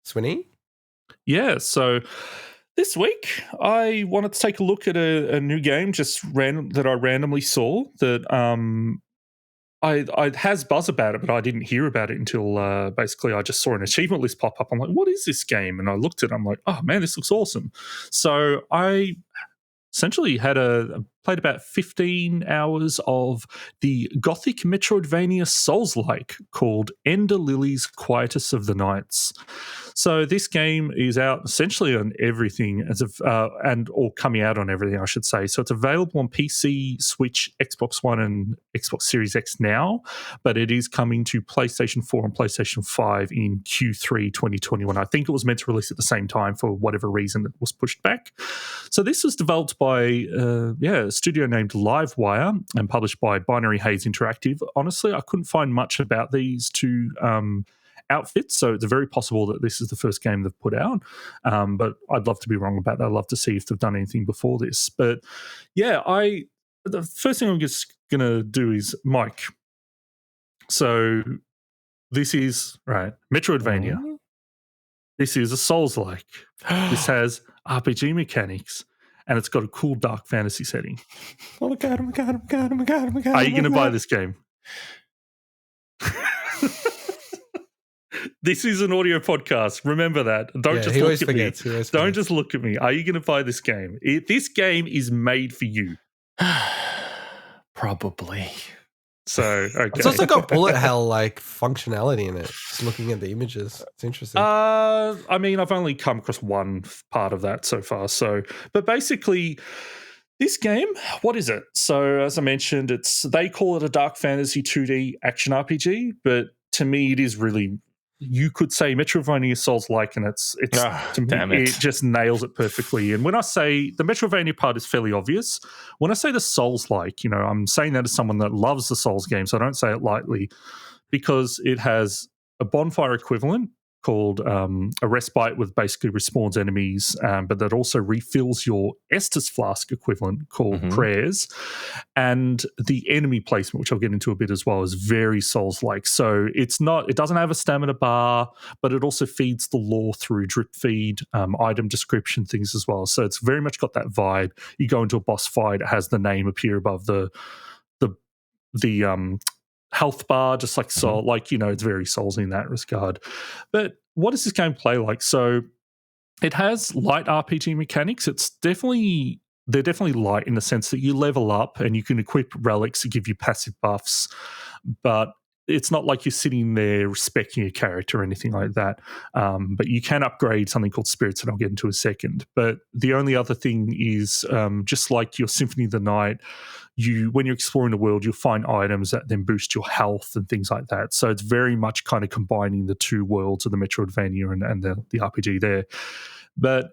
Swinny? Yeah, so this week I wanted to take a look at a new game that I randomly saw that I has buzz about it, but I didn't hear about it until basically I just saw an achievement list pop up. I'm like, what is this game? And I looked at it, I'm like, oh man, this looks awesome. So I essentially played about 15 hours of the gothic metroidvania soulslike called Ender Lilies, Quietus of the Nights. So this game is out essentially on everything or coming out on everything, I should say. So it's available on PC, Switch, Xbox One, and Xbox Series X now, but it is coming to PlayStation 4 and PlayStation 5 in Q3 2021. I think it was meant to release at the same time. For whatever reason, it was pushed back. So this was developed by a studio named Livewire and published by Binary Haze Interactive. Honestly, I couldn't find much about these two outfits, so it's very possible that this is the first game they've put out, but I'd love to be wrong about that. I'd love to see if they've done anything before this. But yeah, the first thing I'm just going to do is Mike. So this is, right, Metroidvania. Mm-hmm. This is a Souls-like. This has RPG mechanics, and it's got a cool dark fantasy setting. Oh my god, oh my god, oh my god, oh my god, oh my god. Are you going to buy this game? This is an audio podcast. Remember that. Don't just look at me. Don't just look at me. Are you going to buy this game? This game is made for you. Probably. So, okay. It's also got bullet hell like functionality in it. Just looking at the images, it's interesting. I mean, I've only come across one part of that so far. But basically, this game, what is it? So, as I mentioned, they call it a dark fantasy 2D action RPG, but to me, it is really. You could say Metroidvania Souls-like, and to me, it just nails it perfectly. And when I say the Metroidvania part is fairly obvious, when I say the Souls-like, I'm saying that as someone that loves the Souls games. So I don't say it lightly, because it has a bonfire equivalent called a respite, with basically respawns enemies, but that also refills your Estus flask equivalent called prayers. And the enemy placement, which I'll get into a bit as well, is very Souls-like. So it doesn't have a stamina bar, but it also feeds the lore through drip feed, item description things as well. So it's very much got that vibe. You go into a boss fight, it has the name appear above the health bar, just like Soul, it's very Souls in that regard. But what does this game play like? So it has light RPG mechanics. They're definitely light in the sense that you level up and you can equip relics to give you passive buffs, but it's not like you're sitting there speccing a character or anything like that. But you can upgrade something called spirits, and I'll get into a second. But the only other thing is, just like your Symphony of the Night, when you're exploring the world, you'll find items that then boost your health and things like that. So it's very much kind of combining the two worlds of the Metroidvania and the RPG there. But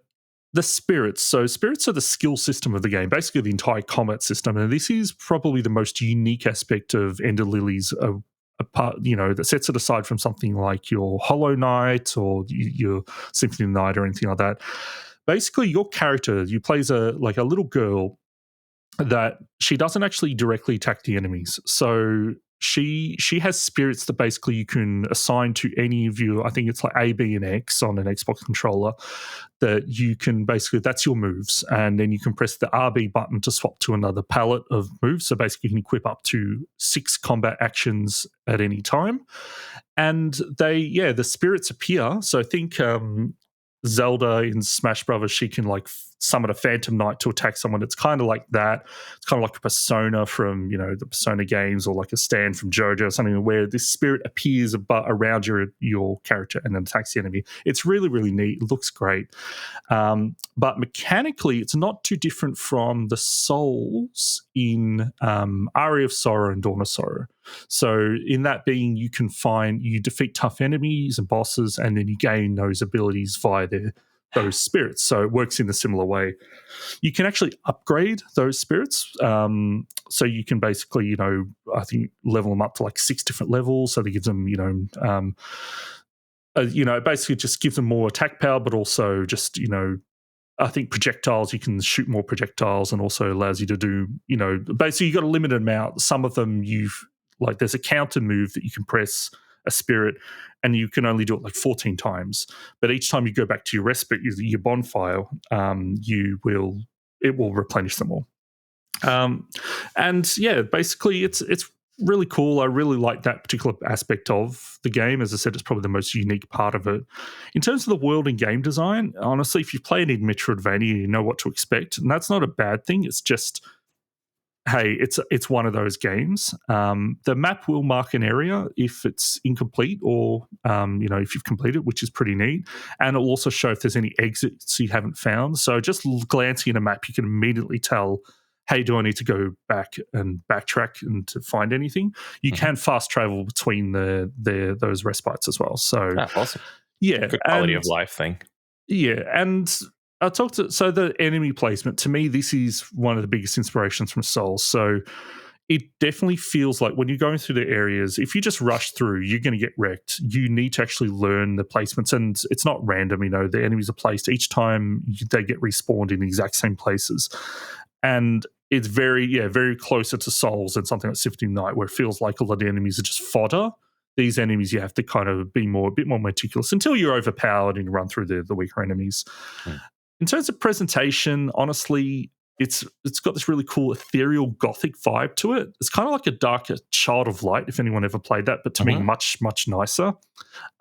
the spirits. So spirits are the skill system of the game, basically the entire combat system. And this is probably the most unique aspect of Ender Lilies, apart, that sets it aside from something like your Hollow Knight or your Symphony of the Night or anything like that. Basically, your character, you play as a little girl that she doesn't actually directly attack the enemies. So she has spirits that basically you can assign to any of you. I think it's like A, B, and X on an Xbox controller that you can basically, that's your moves. And then you can press the RB button to swap to another palette of moves. So basically you can equip up to 6 combat actions at any time. And the spirits appear. So I think Zelda in Smash Brothers, she can summon a Phantom Knight to attack someone. It's kind of like that. It's kind of like a Persona from the Persona games, or like a Stan from JoJo, something where this spirit appears around your character and then attacks the enemy. It's really, really neat. It looks great. But mechanically, it's not too different from the Souls in Aria of Sorrow and Dawn of Sorrow. So in that being, you defeat tough enemies and bosses, and then you gain those abilities via those spirits. So it works in a similar way. You can actually upgrade those spirits. So you can basically, I think level them up to 6 different levels. So that gives them, it basically just gives them more attack power, but also just, I think projectiles, you can shoot more projectiles, and also allows you to do, basically you've got a limited amount. Some of them there's a counter move that you can press a spirit, and you can only do it like 14 times. But each time you go back to your respite, your bonfire, it will replenish them all. And yeah, basically it's really cool. I really like that particular aspect of the game. As I said, it's probably the most unique part of it. In terms of the world and game design, honestly, if you've played in Metroidvania, you know what to expect, and that's not a bad thing. It's just, hey, it's one of those games. The map will mark an area if it's incomplete or, if you've completed, which is pretty neat. And it'll also show if there's any exits you haven't found. So just glancing at a map, you can immediately tell, hey, do I need to go back and backtrack and to find anything? You can fast travel between those respites as well. So awesome. Yeah. Good quality of life thing. Yeah. And so the enemy placement, to me, this is one of the biggest inspirations from Souls. So it definitely feels like when you're going through the areas, if you just rush through, you're going to get wrecked. You need to actually learn the placements, and it's not random. The enemies are placed each time they get respawned in the exact same places. And it's very closer to Souls than something like Sifting Night, where it feels like a lot of the enemies are just fodder. These enemies, you have to kind of be a bit more meticulous until you're overpowered and you run through the weaker enemies. In terms of presentation, honestly, it's got this really cool ethereal gothic vibe to it. It's kind of like a darker Child of Light, if anyone ever played that, but to me, much, much nicer.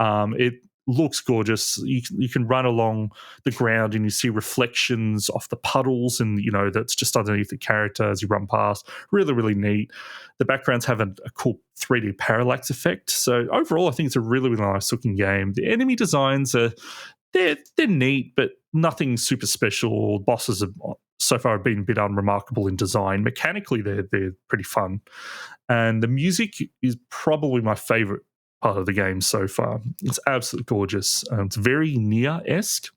It looks gorgeous. You can run along the ground and you see reflections off the puddles, and that's just underneath the character as you run past. Really, really neat. The backgrounds have a cool 3D parallax effect. So overall, I think it's a really, really nice looking game. The enemy designs are they're neat, but nothing super special. Bosses have so far been a bit unremarkable in design. Mechanically, they're pretty fun, and the music is probably my favorite part of the game so far. It's absolutely gorgeous. It's very Nier-esque,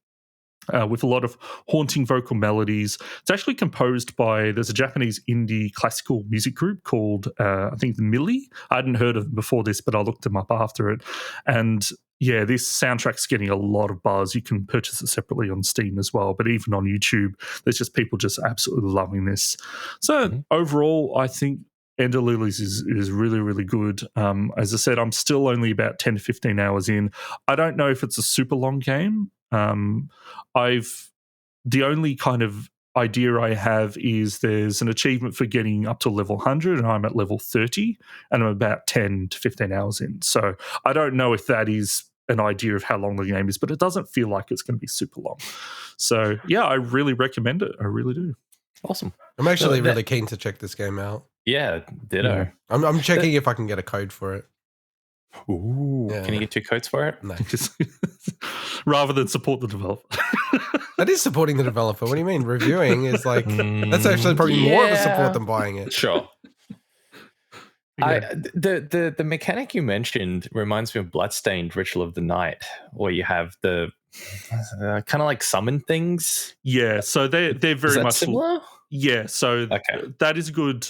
with a lot of haunting vocal melodies. It's actually composed by, there's a Japanese indie classical music group called, I think, Millie. I hadn't heard of them before this, but I looked them up after it. And yeah, this soundtrack's getting a lot of buzz. You can purchase it separately on Steam as well, but even on YouTube, there's just people just absolutely loving this. So overall, I think Ender Lilies is really, really good. As I said, I'm still only about 10 to 15 hours in. I don't know if it's a super long game. The only kind of idea I have is there's an achievement for getting up to level 100, and I'm at level 30, and I'm about 10 to 15 hours in. So I don't know if that is an idea of how long the game is, but it doesn't feel like it's going to be super long. So yeah, I really recommend it. I really do. Awesome. I'm actually really keen to check this game out. Yeah, ditto. Yeah. I'm checking if I can get a code for it. Ooh, can you get 2 codes for it? No. Rather than support the developer. That is supporting the developer. What do you mean? Reviewing is like, that's actually probably more of a support than buying it. Sure. Yeah. The mechanic you mentioned reminds me of Bloodstained Ritual of the Night, where you have the kind of like summon things. Yeah, so they're very much similar. Yeah, so that is a good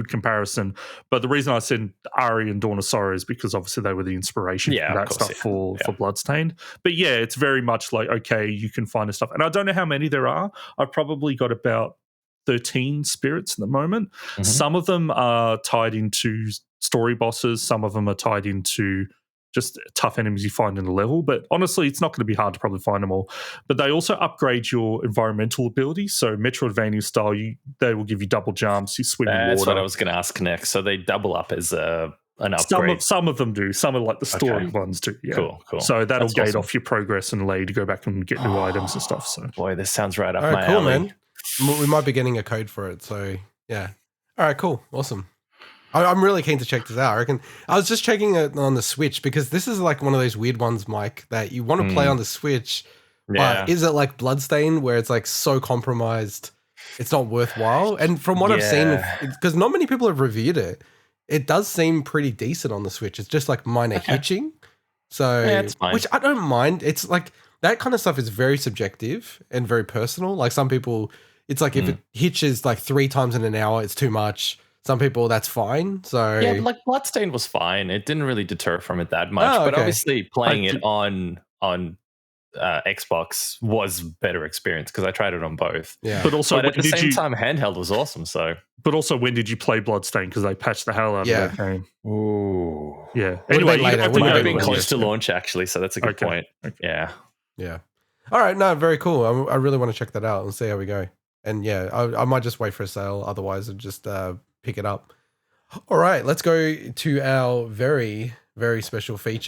comparison. But the reason I said Ari and Dawn of Sorrow is because obviously they were the inspiration for that stuff for Bloodstained. But yeah, it's very much like, okay, you can find the stuff. And I don't know how many there are. I've probably got about 13 spirits at the moment. Some of them are tied into story bosses. Some of them are tied into just tough enemies you find in the level. But honestly, it's not going to be hard to probably find them all. But they also upgrade your environmental abilities. So Metroidvania style, they will give you double jumps, you swim in water. That's what I was going to ask next. So they double up as an upgrade. Some of them do. Some are like the story ones do. Yeah. Cool. So that'll gate off your progress and allow you to go back and get new items and stuff. So boy, this sounds right up my alley. Man. We might be getting a code for it. So yeah. All right, cool. Awesome. I'm really keen to check this out. I reckon I was just checking it on the Switch because this is like one of those weird ones, Mike, that you want to play on the Switch, but is it like Bloodstained where it's like so compromised it's not worthwhile? And from what I've seen, because not many people have reviewed it, it does seem pretty decent on the Switch. It's just like minor hitching. So, it's fine. Which I don't mind. It's like that kind of stuff is very subjective and very personal. Like some people, it's like if it hitches like 3 times in an hour, it's too much. Some people, that's fine. So yeah, but like Bloodstained was fine. It didn't really deter from it that much. But obviously, playing it on Xbox was better experience because I tried it on both. Yeah. But also, But when at the did same you? time, handheld was awesome. So, But also, when did you play Bloodstained? Because they patched the hell out Yeah. of that game. ooh, Yeah. Would've Anyway, been you later, don't have to would've might go have been been to close it. to launch actually. So that's a good Okay. point. Okay. Yeah. Yeah. All right. No, very cool. I really want to check that out and see how we go. And yeah, I might just wait for a sale. Otherwise, I'll just pick it up. All right. Let's go to our very, very special feature.